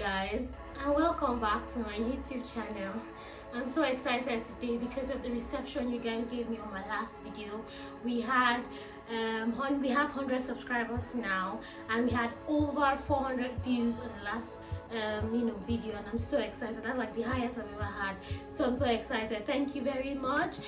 guys, and welcome back to my YouTube channel. I'm so excited today because of the reception you guys gave me on my last video. We have 100 subscribers now, and we had over 400 views on the last video, and I'm so excited. That's like the highest I've ever had, so I'm so excited. Thank you very much.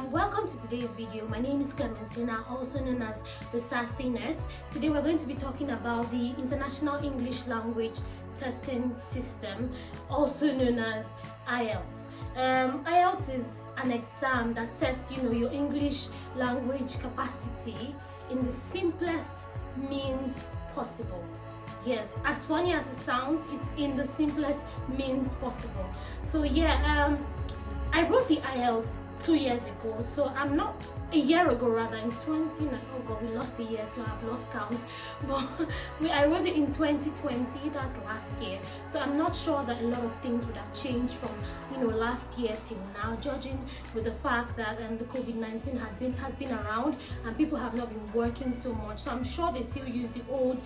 Welcome to today's video. My name is Clementina, also known as the Sassy Nurse. Today we're going to be talking about the International English Language Testing System, also known as Ielts. Ielts is an exam that tests your English language capacity in the simplest means possible. Yes, as funny as it sounds, it's in the simplest means possible. So yeah, I wrote the Ielts 2 years ago, so I'm not a year ago rather, in 20, oh god, we lost a year, so I've lost count, but I wrote it in 2020, that's last year, so I'm not sure that a lot of things would have changed from last year till now, judging with the fact that the COVID-19 has been around and people have not been working so much, so I'm sure they still use the old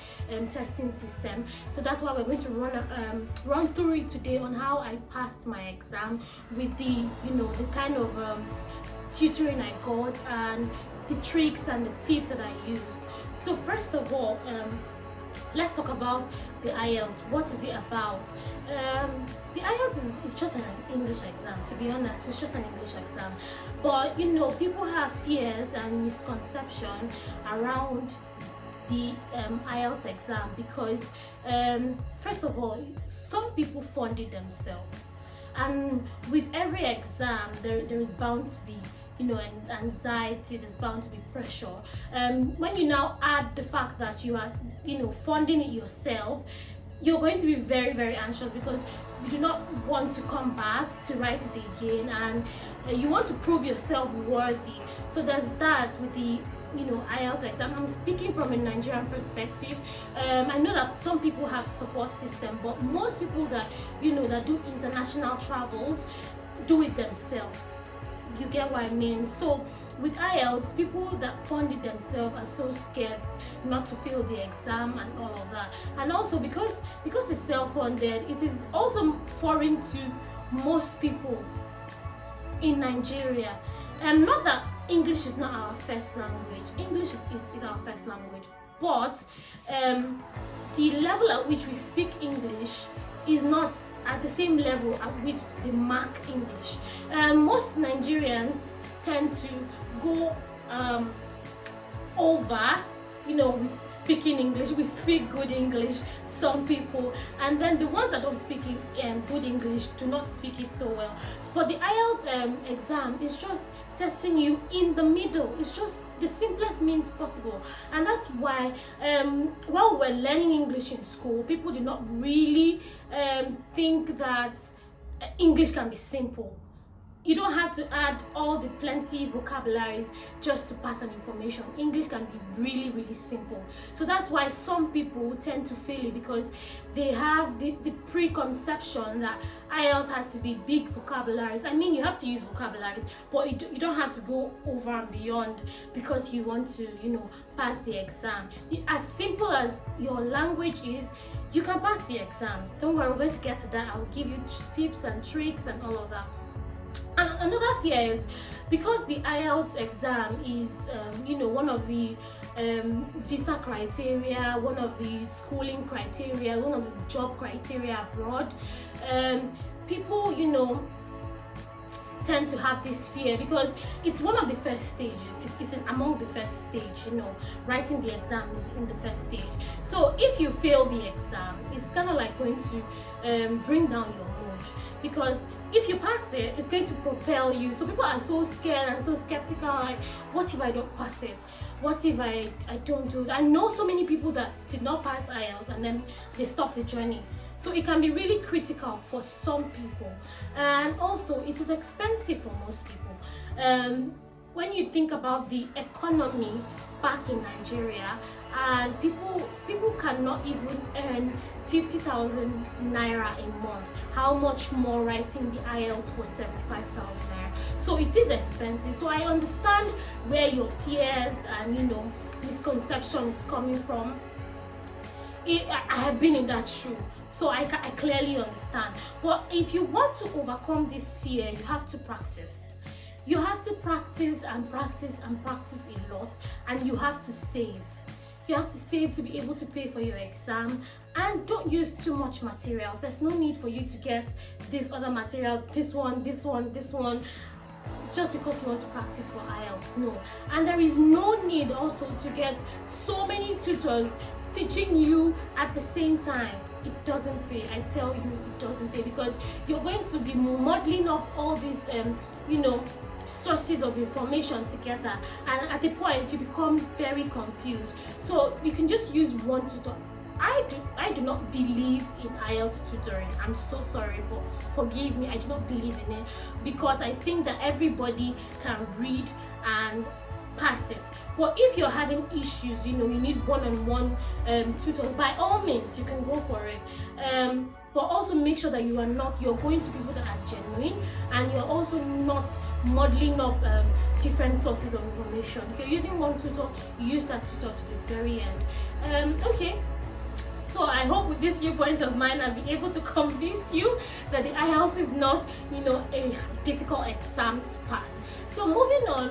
testing system. So that's why we're going to run through it today on how I passed my exam with the the kind of tutoring I got and the tricks and the tips that I used. So first of all, let's talk about the Ielts. What is it about? The Ielts is just an English exam, to be honest. It's just an English exam, but people have fears and misconception around the Ielts exam because first of all, some people fund it themselves, and with every exam there is bound to be anxiety, there's bound to be pressure. When you now add the fact that you are funding it yourself, you're going to be very, very anxious because you do not want to come back to write it again, and you want to prove yourself worthy. So there's that with the Ielts exam. I'm speaking from a Nigerian perspective. I know that some people have support system, but most people that that do international travels do it themselves. You get what I mean? So with Ielts, people that fund it themselves are so scared not to fail the exam and all of that. And also because it's self-funded, it is also foreign to most people in Nigeria. Not that English is not our first language. English is our first language, but the level at which we speak English is not at the same level at which they mark English. Most Nigerians tend to go over with speaking English. We speak good English, some people, and then the ones that don't speak good English do not speak it so well. But the Ielts exam is just testing you in the middle. It's just the simplest means possible, and that's why while we're learning English in school, people do not really think that English can be simple. You don't have to add all the plenty vocabularies just to pass an information. English can be really, really simple. So that's why some people tend to fail it, because they have the preconception that Ielts has to be big vocabularies. I mean, you have to use vocabularies, but you don't have to go over and beyond because you want to, pass the exam. As simple as your language is, you can pass the exams. Don't worry, we're going to get to that. I'll give you tips and tricks and all of that. And another fear is because the Ielts exam is, one of the visa criteria, one of the schooling criteria, one of the job criteria abroad. People, tend to have this fear because it's one of the first stages. It's among the first stage. Writing the exam is in the first stage. So if you fail the exam, it's kind of like going to bring down your mood, because if you pass it, it's going to propel you. So people are so scared and so skeptical, like, what if I don't pass it? What if I don't do it? I know so many people that did not pass Ielts and then they stopped the journey. So it can be really critical for some people, and also it is expensive for most people. When you think about the economy back in Nigeria, and people cannot even earn 50,000 naira a month, how much more writing the Ielts for 75,000 naira? So it is expensive. So I understand where your fears and misconception is coming from. I have been in that shoe So I clearly understand. But if you want to overcome this fear, you have to practice. You have to practice and practice and practice a lot, and you have to save. You have to save to be able to pay for your exam, and don't use too much materials. There's no need for you to get this other material, this one, just because you want to practice for IELTS. No. And there is no need also to get so many tutors teaching you at the same time. It doesn't pay. I tell you, it doesn't pay, because you're going to be modeling up all these sources of information together, and at a point you become very confused. So you can just use one tutor. I do not believe in IELTS tutoring. I'm so sorry, but forgive me, I do not believe in it, because I think that everybody can read and pass it. But if you're having issues, you need one-on-one tutors, by all means you can go for it. But also make sure that you're going to people that are genuine, and you're also not modeling up different sources of information. If you're using one tutor, you use that tutor to the very end. Okay. So I hope with this viewpoint of mine, I'll be able to convince you that the IELTS is not, a difficult exam to pass. So moving on,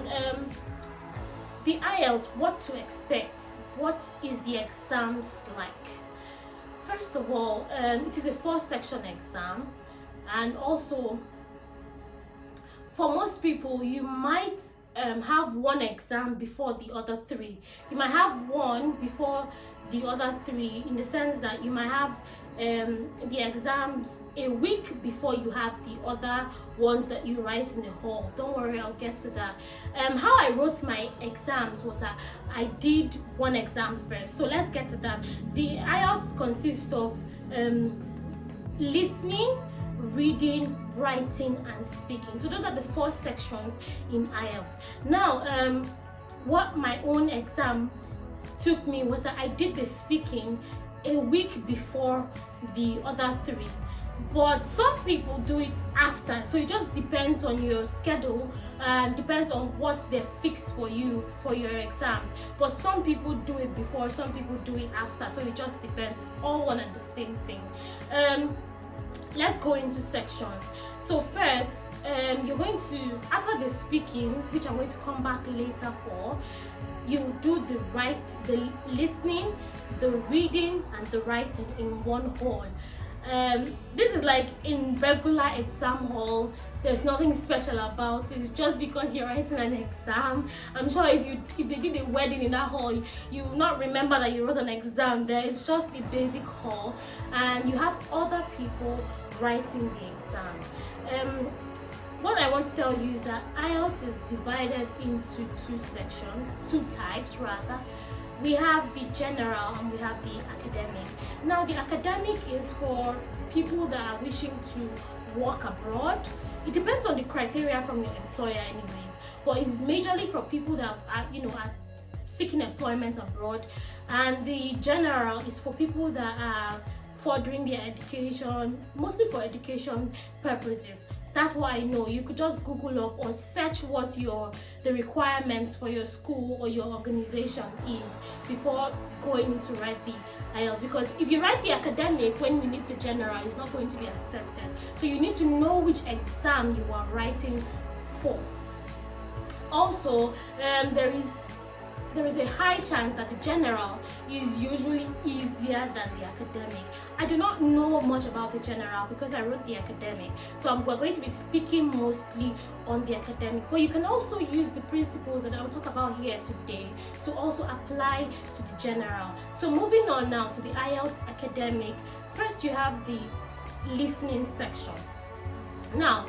the IELTS, what to expect? What is the exams like? First of all, it is a 4-section exam, and also for most people, you might have one exam before the other 3. You might have one before the other 3, in the sense that you might have the exams a week before you have the other ones that you write in the hall. Don't worry, I'll get to that. How I wrote my exams was that I did one exam first. So let's get to that. The IELTS consists of listening, reading, writing, and speaking. So those are the 4 sections in IELTS. Now, what my own exam took me was that I did the speaking a week before the other 3, but some people do it after. So it just depends on your schedule and depends on what they've fixed for you for your exams. But some people do it before, some people do it after, so it just depends. It's all one and the same thing. Let's go into sections. So first, you're going to, after the speaking, which I'm going to come back later for, you do the listening, the reading, and the writing in one hall. This is like in regular exam hall. There's nothing special about it. It's just because you're writing an exam. I'm sure if they did a wedding in that hall, you will not remember that you wrote an exam there. It's just a basic hall, and you have other people writing the exam. What I want to tell you is that IELTS is divided into 2 types rather. We have the general and we have the academic. Now the academic is for people that are wishing to work abroad. It depends on the criteria from your employer anyways, but it's majorly for people that are seeking employment abroad. And the general is for people that are furthering their education, mostly for education purposes. That's what I know. You could just Google up or search what the requirements for your school or your organization is before going to write the IELTS. Because if you write the academic when you need the general, it's not going to be accepted. So you need to know which exam you are writing for. Also, there is a high chance that the general is usually easier than the academic. I do not know much about the general because I wrote the academic, so we're going to be speaking mostly on the academic, but you can also use the principles that I'll talk about here today to also apply to the general. So moving on now to the IELTS academic, first you have the listening section. Now,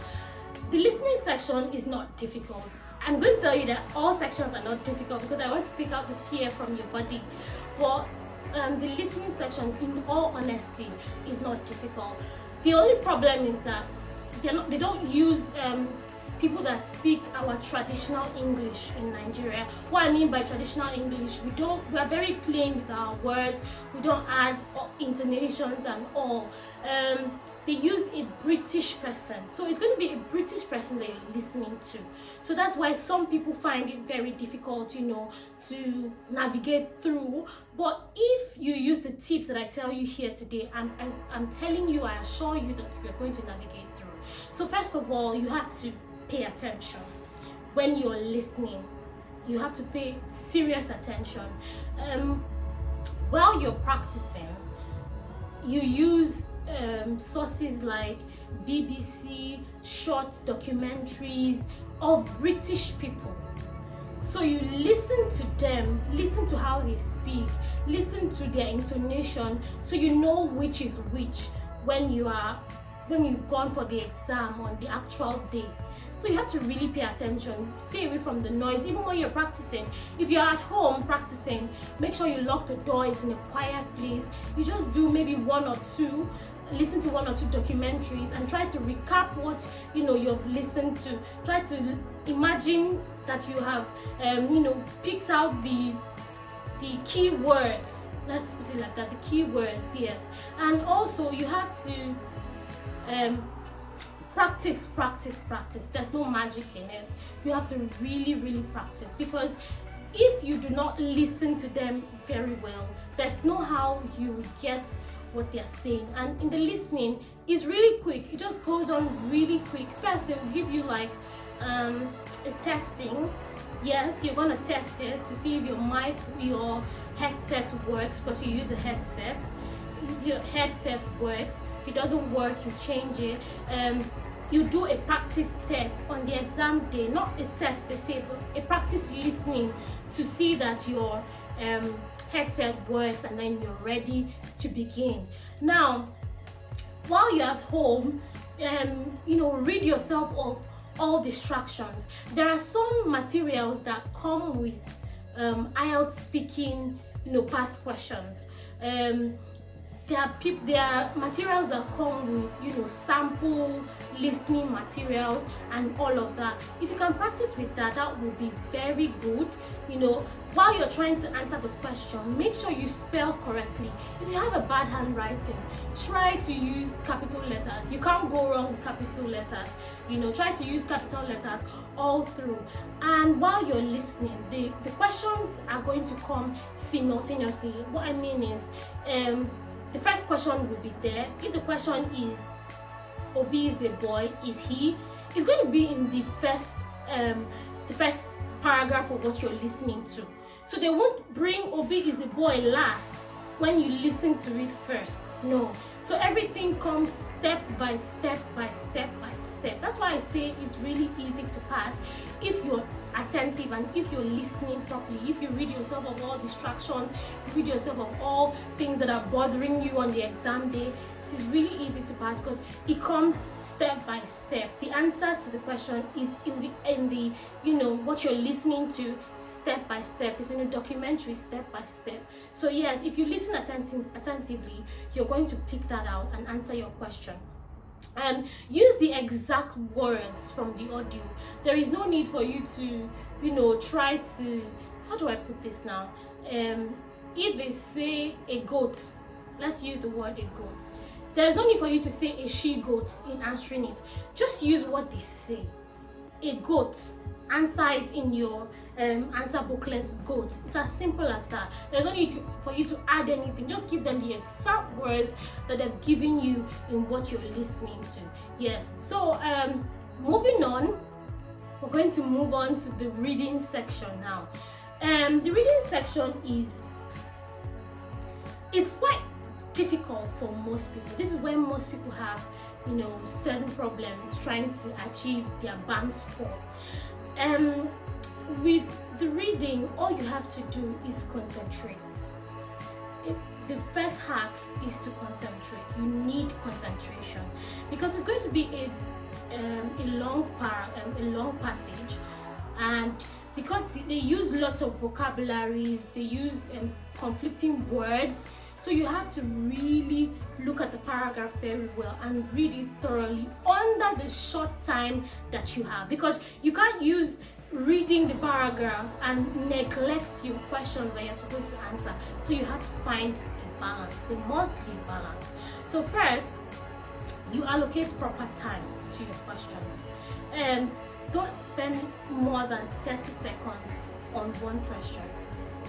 the listening section is not difficult. I'm going to tell you that all sections are not difficult because I want to take out the fear from your body. But the listening section, in all honesty, is not difficult. The only problem is that they don't use people that speak our traditional English in Nigeria. What I mean by traditional English, we are very plain with our words. We don't add intonations and all. they use a British person. So it's going to be a British person that you're listening to. So that's why some people find it very difficult, to navigate through. But if you use the tips that I tell you here today, I'm telling you, I assure you that you're going to navigate through. So first of all, you have to pay attention when you're listening. You have to pay serious attention. While you're practicing, you use sources like BBC, short documentaries of British people. So you listen to them, listen to how they speak, listen to their intonation, so you know which is which when you've gone for the exam on the actual day. So you have to really pay attention, stay away from the noise, even when you're practicing. If you're at home practicing, make sure you lock the door, it's in a quiet place. You just do maybe listen to one or two documentaries and try to recap what you've listened to. Try to imagine that you have picked out the key words. Let's put it like that, the key words, yes. And also you have to practice. There's no magic in it. You have to really practice, because if you do not listen to them very well, there's no how you get what they're saying. And in the listening, it's really quick. It just goes on really quick. First, they will give you like a testing. Yes, you're gonna test it to see if your headset works, because you use a headset. If your headset works, if it doesn't work, you change it. You do a practice test on the exam day, not a test per se, but a practice listening to see that your headset works, and then you're ready to begin. Now, while you're at home, rid yourself of all distractions. There are some materials that come with IELTS speaking, past questions. There are materials that come with, sample listening materials and all of that. If you can practice with that, that would be very good. While you're trying to answer the question, make sure you spell correctly. If you have a bad handwriting, try to use capital letters. You can't go wrong with capital letters. Try to use capital letters all through. And while you're listening, the questions are going to come simultaneously. What I mean is, the first question will be there. If the question is, Obi is a boy, is he? It's going to be in the first paragraph of what you're listening to. So they won't bring Obi is a boy last when you listen to it first. No. So everything comes step by step by step by step. That's why I say it's really easy to pass if you're attentive and if you're listening properly. If you rid yourself of all distractions, if you rid yourself of all things that are bothering you on the exam day, it is really easy to pass, because it comes step by step. The answers to the question is in the what you're listening to step by step. It's in a documentary step by step. So yes, if you listen attentively, you're going to pick that out and answer your question. And use the exact words from the audio. There is no need for you to try to, how do I put this now? If they say a goat, let's use the word a goat. There is no need for you to say a she-goat in answering it. Just use what they say. A goat. Answer it in your answer booklet, goat. It's as simple as that. There's no need for you to add anything. Just give them the exact words that they've given you in what you're listening to. Yes. So moving on, we're going to move on to the reading section now. The reading section is quite difficult for most people. This is where most people have certain problems trying to achieve their band score. With the reading, all you have to do is concentrate. The first hack is to concentrate. You need concentration, because it's going to be a long passage, and because they use lots of vocabularies, they use conflicting words. So you have to really look at the paragraph very well and read it thoroughly under the short time that you have, because you can't use reading the paragraph and neglect your questions that you're supposed to answer. So you have to find a balance. There must be a balance. So first, you allocate proper time to your questions. Don't spend more than 30 seconds on one question.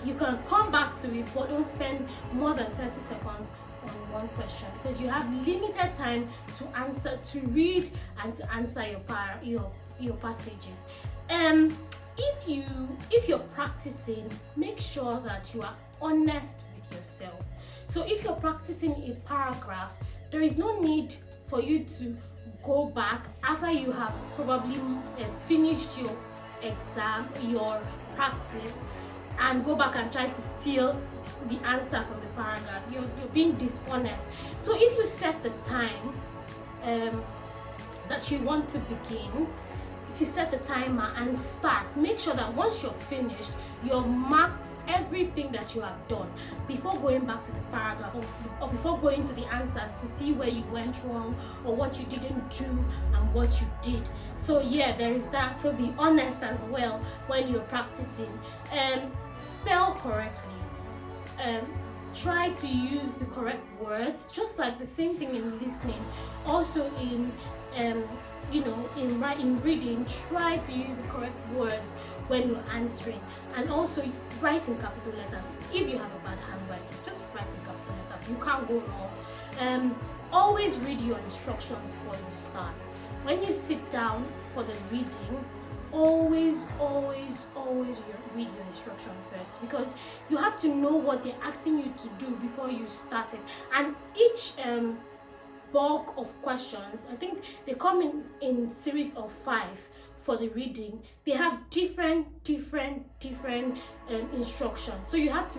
You can come back to it, but don't spend more than 30 seconds on one question, because you have limited time to read and to answer your passages. If you're practicing, make sure that you are honest with yourself. So if you're practicing a paragraph, there is no need for you to go back after you have probably finished your exam, your practice, and go back and try to steal the answer from the paragraph. You're being dishonest. So if you set the time that you want to begin, if you set the timer and start, make sure that once you're finished, you've marked everything that you have done before going back to the paragraph, or before going to the answers to see where you went wrong or what you didn't do and what you did. So yeah, there is that. So be honest as well when you're practicing. Spell correctly. Try to use the correct words, just like the same thing in listening. Also in in reading, try to use the correct words when you're answering, and also write in capital letters. If you have a bad handwriting, just write in capital letters. You can't go wrong. Always read your instructions before you start. When you sit down for the reading, always read your instruction first, because you have to know what they're asking you to do before you start it. And each bulk of questions, I think they come in series of 5 for the reading. They have different instructions, so you have to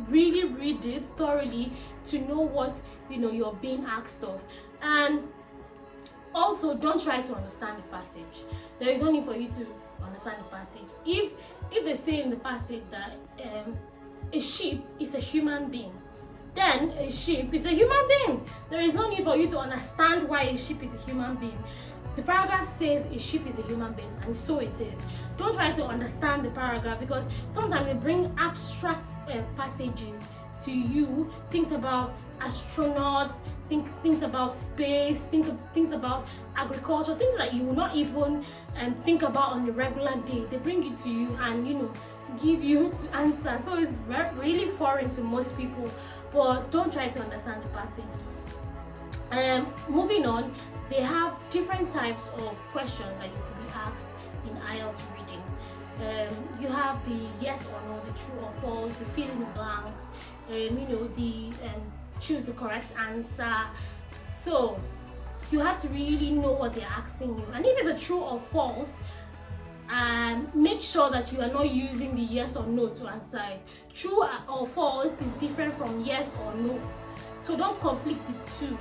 really read it thoroughly to know what you're being asked of. And also, don't try to understand the passage. There is no need for you to understand the passage. If they say in the passage that a sheep is a human being, then a sheep is a human being. There is no need for you to understand why a sheep is a human being. The paragraph says a sheep is a human being, and so it is. Don't try to understand the paragraph, because sometimes they bring abstract passages to you, things about astronauts, things about space, things about agriculture, things that you will not even think about on a regular day. They bring it to you and give you to answer. So it's really foreign to most people, but don't try to understand the passage. Moving on, they have different types of questions that you could be asked in Ielts reading. You have the yes or no, the true or false, the fill in the blanks, the choose the correct answer. So you have to really know what they're asking you. And if it's a true or false, make sure that you are not using the yes or no to answer it. True or false is different from yes or no, so don't conflict the two.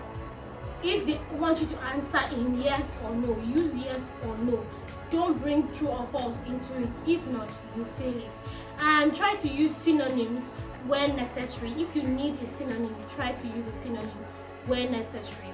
If they want you to answer in yes or no, use yes or no. Don't bring true or false into it. If not, you fail it. And try to use synonyms when necessary. If you need a synonym, try to use a synonym when necessary.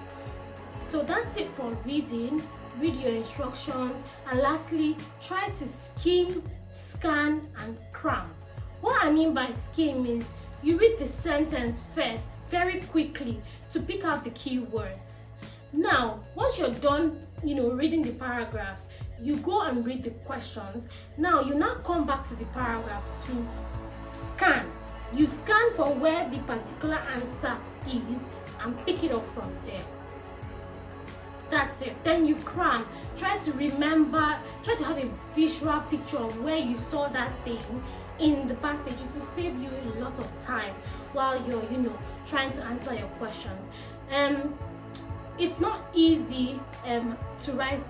So that's it for reading. Read your instructions, and lastly, try to skim, scan, and cram. What I mean by skim is you read the sentence first very quickly to pick out the key words. Now, once you're done, reading the paragraph, you go and read the questions. Now, you now come back to the paragraph to scan. You scan for where the particular answer is and pick it up from there. That's it. Then you cram. Try to remember, try to have a visual picture of where you saw that thing in the passage. It will save you a lot of time while you're, trying to answer your questions. It's not easy to write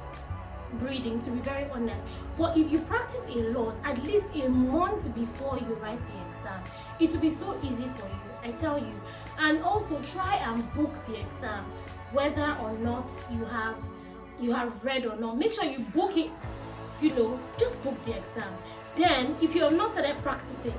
reading, to be very honest, but if you practice a lot, at least a month before you write the exam, it will be so easy for you, I tell you. And also try and book the exam, whether or not you have read or not. Make sure you book it, just book the exam. Then if you have not started practicing,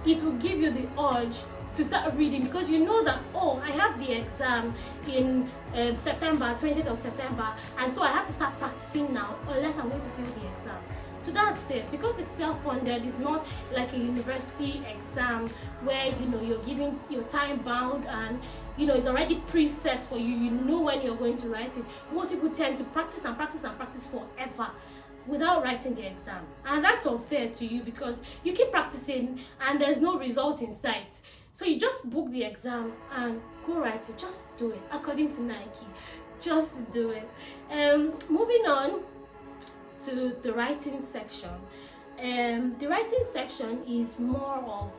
it will give you the urge to start reading, because you know that, I have the exam in September, 20th of September, and so I have to start practicing now, unless I'm going to fail the exam. So that's it. Because it's self-funded, it's not like a university exam where you're giving your time bound and it's already preset for you. You know when you're going to write it. Most people tend to practice and practice and practice forever without writing the exam, and that's unfair to you because you keep practicing and there's no result in sight. So you just book the exam and go write it. Just do it. According to Nike, just do it. Moving on to the writing section. The writing section is more of,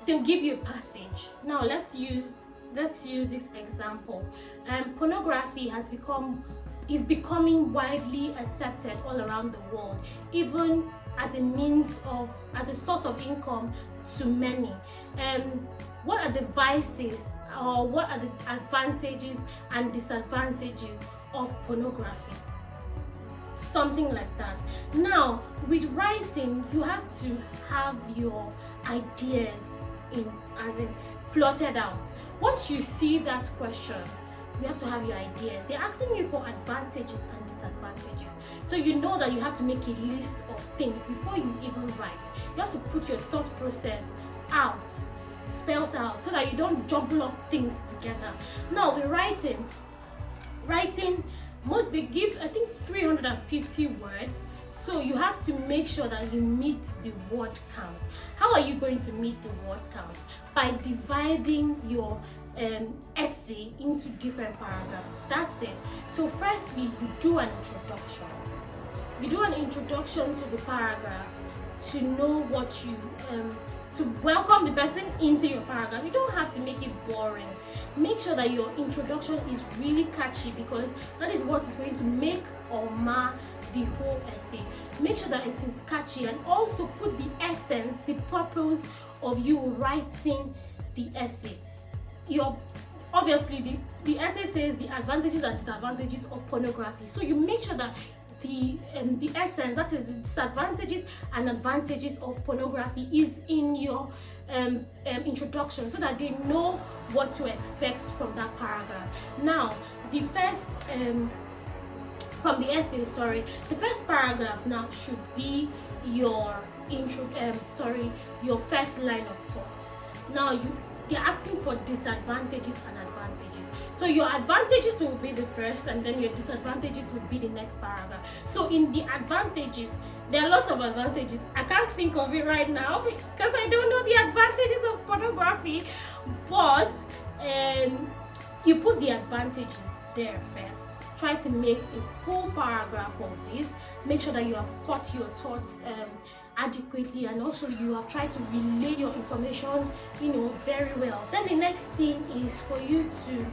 they'll give you a passage. Now let's use this example. Pornography is becoming widely accepted all around the world, even as a source of income to many. What are the vices, or what are the advantages and disadvantages of pornography? Something like that. Now, with writing, you have to have your ideas plotted out. Once you see that question, you have to have your ideas. They're asking you for advantages and disadvantages. So you know that you have to make a list of things before you even write. You have to put your thought process out, spelled out, so that you don't jumble up things together. Now with writing, they give, I think, 350 words. So you have to make sure that you meet the word count. How are you going to meet the word count? By dividing your essay into different paragraphs. That's it. So firstly, you do an introduction. You do an introduction to the paragraph to know what you to welcome the person into your paragraph. You don't have to make it boring. Make sure that your introduction is really catchy, because that is what is going to make or mar the whole essay. Make sure that it is catchy, and also put the essence, the purpose of you writing the essay. Obviously the essay says the advantages and disadvantages of pornography. So you make sure that the essence, that is the disadvantages and advantages of pornography, is in your introduction, so that they know what to expect from that paragraph. Now the first paragraph now should be your your first line of thought. Now they're asking for disadvantages and advantages. So your advantages will be the first, and then your disadvantages will be the next paragraph. So in the advantages, there are lots of advantages. I can't think of it right now because I don't know the advantages of pornography, but you put the advantages there first. Try to make a full paragraph of it. Make sure that you have cut your thoughts adequately, and also you have tried to relay your information very well. Then the next thing is for you to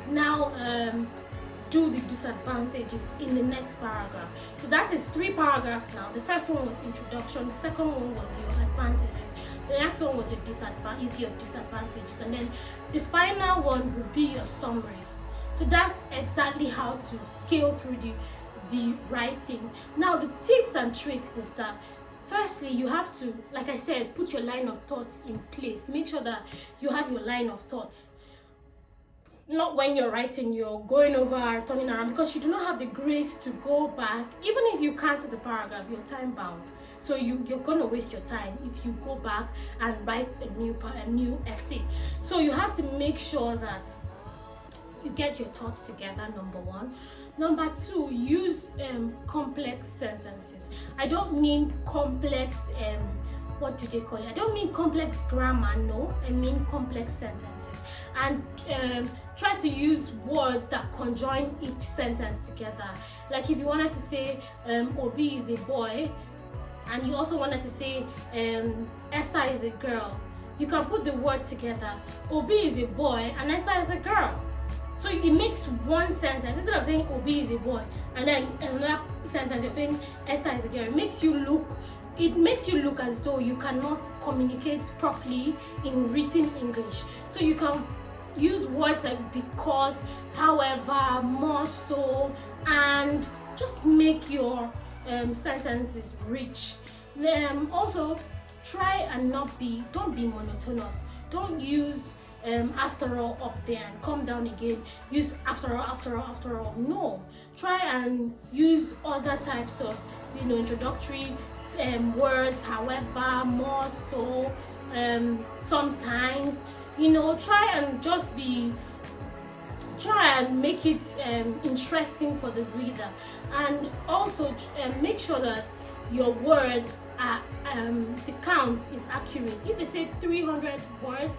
now do the disadvantages in the next paragraph. So that is 3 paragraphs now. The first one was introduction, the second one was your advantages, the next one was your disadvantages, and then the final one will be your summary. So that's exactly how to scale through the writing. Now the tips and tricks is that firstly, you have to, like I said, put your line of thoughts in place. Make sure that you have your line of thoughts. Not when you're writing, you're going over, turning around, because you do not have the grace to go back. Even if you cancel the paragraph, you're time bound. So you're gonna waste your time if you go back and write a new essay. So you have to make sure that you get your thoughts together, number 1. Number 2, use complex sentences. I don't mean complex, what do they call it? I don't mean complex grammar, no. I mean complex sentences. And try to use words that conjoin each sentence together. Like if you wanted to say Obi is a boy, and you also wanted to say Esther is a girl, you can put the word together. Obi is a boy and Esther is a girl. So it makes one sentence. Instead of saying Obi is a boy and then another sentence you're saying Esther is a girl, it makes you look as though you cannot communicate properly in written English. So you can use words like because, however, more so, and just make your sentences rich. Also, try and don't be monotonous. Don't use after all up there and come down again, use after all. No, try and use other types of introductory words, however, more so, sometimes, try and make it interesting for the reader. And also make sure that your words are the count is accurate. If they say 300 words,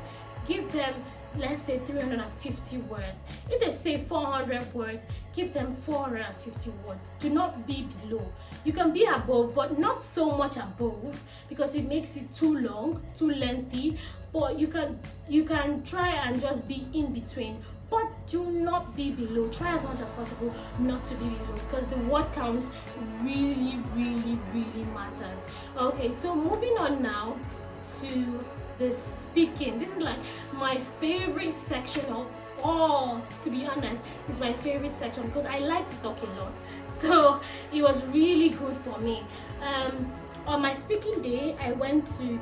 give them, let's say, 350 words. If they say 400 words, give them 450 words. Do not be below. You can be above, but not so much above, because it makes it too long, too lengthy. But you can try and just be in between, but do not be below. Try as much as possible not to be below, because the word count really matters. Okay, so moving on now to the speaking. This is like my favorite section of all, to be honest. It's my favorite section because I like to talk a lot, so it was really good for me. On my speaking day, I went to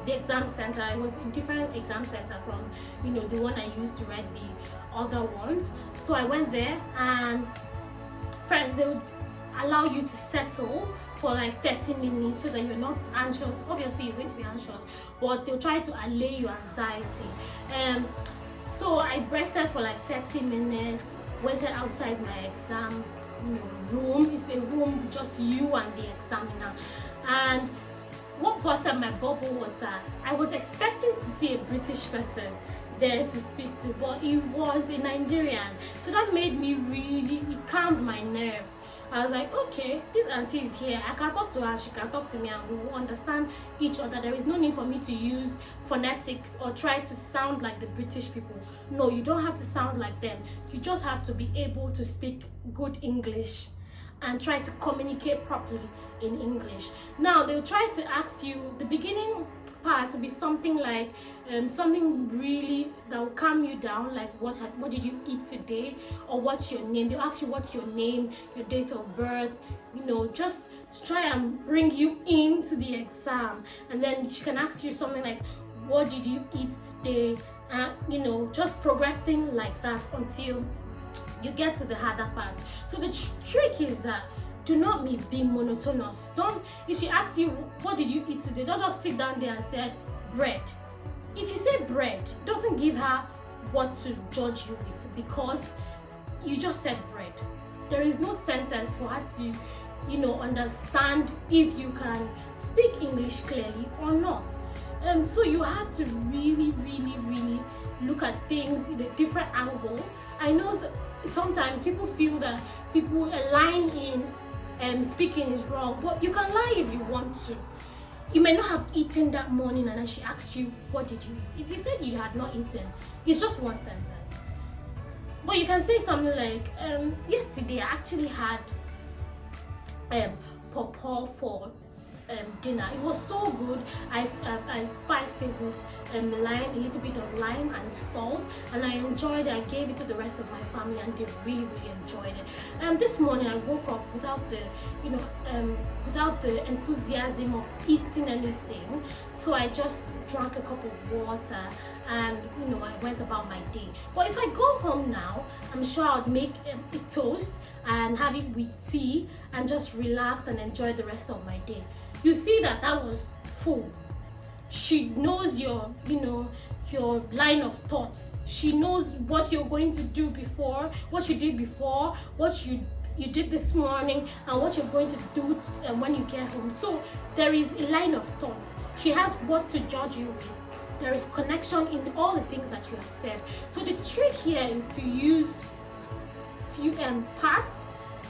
the exam center. It was a different exam center from the one I used to write the other ones. So I went there, and first they would allow you to settle for like 30 minutes so that you're not anxious. Obviously you're going to be anxious, but they'll try to allay your anxiety. So I rested for like 30 minutes, waited outside my exam room. It's a room just you and the examiner. And what busted my bubble was that I was expecting to see a British person there to speak to, but it was a Nigerian. So that made me it calmed my nerves. I was like, okay, this auntie is here. I can talk to her, she can talk to me, and we will understand each other. There is no need for me to use phonetics or try to sound like the British people. No, you don't have to sound like them. You just have to be able to speak good English and try to communicate properly in English. Now they'll try to ask you, the beginning part will be something like something really that will calm you down, like what did you eat today, or what's your name. They'll ask you what's your name, your date of birth, just to try and bring you into the exam. And then she can ask you something like, what did you eat today, just progressing like that until you get to the harder part. So the trick is that do not be monotonous. If she asks you what did you eat today, don't just sit down there and say bread. If you say bread, doesn't give her what to judge you with, because you just said bread. There is no sentence for her to understand if you can speak English clearly or not. So you have to really look at things in a different angle. I know sometimes people feel that people lying in speaking is wrong, but you can lie if you want to. You may not have eaten that morning, and then she asked you, what did you eat? If you said you had not eaten, it's just one sentence. But you can say something like, yesterday I actually had pawpaw for dinner. It was so good. I spiced it with lime, a little bit of lime and salt, and I enjoyed it. I gave it to the rest of my family, and they really enjoyed it. This morning I woke up without the enthusiasm of eating anything, so I just drank a cup of water, and I went about my day. But if I go home now, I'm sure I'd make a toast and have it with tea and just relax and enjoy the rest of my day. You see that was full. She knows your line of thoughts. She knows what you're going to do before, what you did before, what you did this morning, and what you're going to do when you get home. So there is a line of thought. She has what to judge you with. There is connection in all the things that you have said. So the trick here is to use past,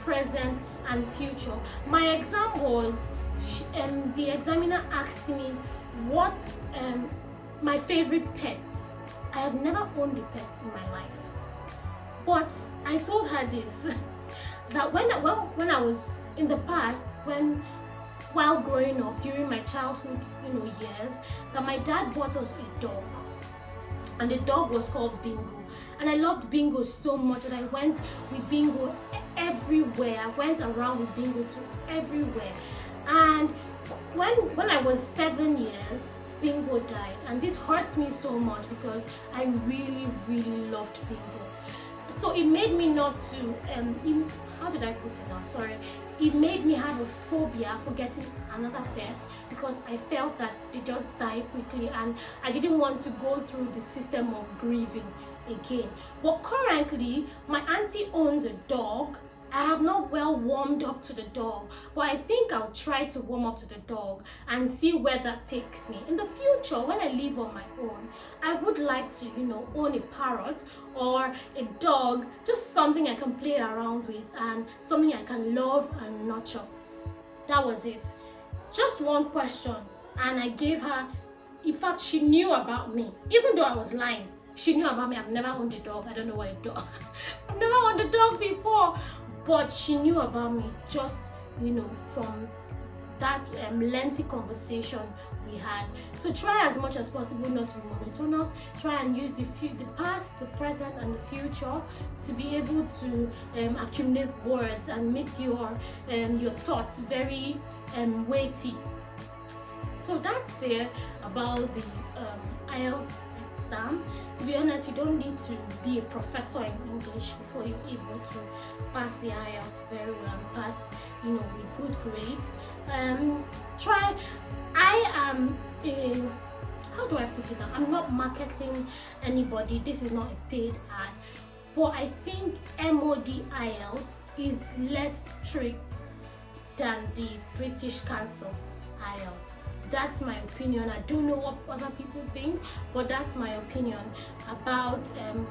present, and future. My exam was, the examiner asked me what my favorite pet. I have never owned a pet in my life, but I told her this that when I was in the past, while growing up during my childhood years, that my dad bought us a dog, and the dog was called Bingo, and I loved Bingo so much that I went with Bingo everywhere. I went around with Bingo to everywhere. And when I was 7 years, bingo died, and this hurts me so much because I really loved bingo. So it made me not to how did I put it now, sorry, it made me have a phobia for getting another pet because I felt that they just die quickly and I didn't want to go through the system of grieving again. But currently my auntie owns a dog. I have not well warmed up to the dog, but I think I'll try to warm up to the dog and see where that takes me. In the future, when I live on my own, I would like to, own a parrot or a dog, just something I can play around with and something I can love and nurture. That was it. Just one question, and I gave her, in fact, she knew about me, even though I was lying. She knew about me. I've never owned a dog. I don't know what a dog. I've never owned a dog before. But she knew about me just, from that lengthy conversation we had. So try as much as possible not to be monotonous. Try and use the past, the present, and the future to be able to accumulate words and make your thoughts very weighty. So that's it about the Ielts exam. To be honest, you don't need to be a professor in English before you're able to pass the Ielts very well and pass, with good grades. I am how do I put it now? I'm not marketing anybody. This is not a paid ad. But I think MOD Ielts is less strict than the British Council Ielts. That's my opinion. I don't know what other people think, but that's my opinion about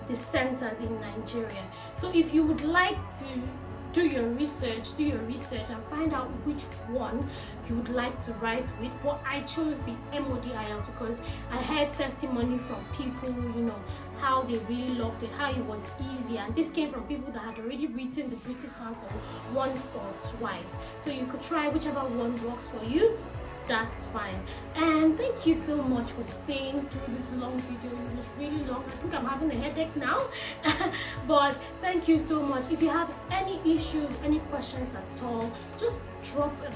the centers in Nigeria. So if you would like to do your research and find out which one you would like to write with. But I chose the MOD Ielts because I heard testimony from people, how they really loved it, how it was easy, and this came from people that had already written the British Council once or twice. So you could try whichever one works for you. That's fine. And thank you so much for staying through this long video. It was really long. I think I'm having a headache now. But thank you so much. If you have any issues, any questions at all, just drop a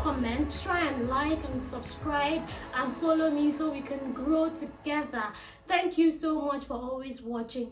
comment. Try and like and subscribe and follow me so we can grow together. Thank you so much for always watching.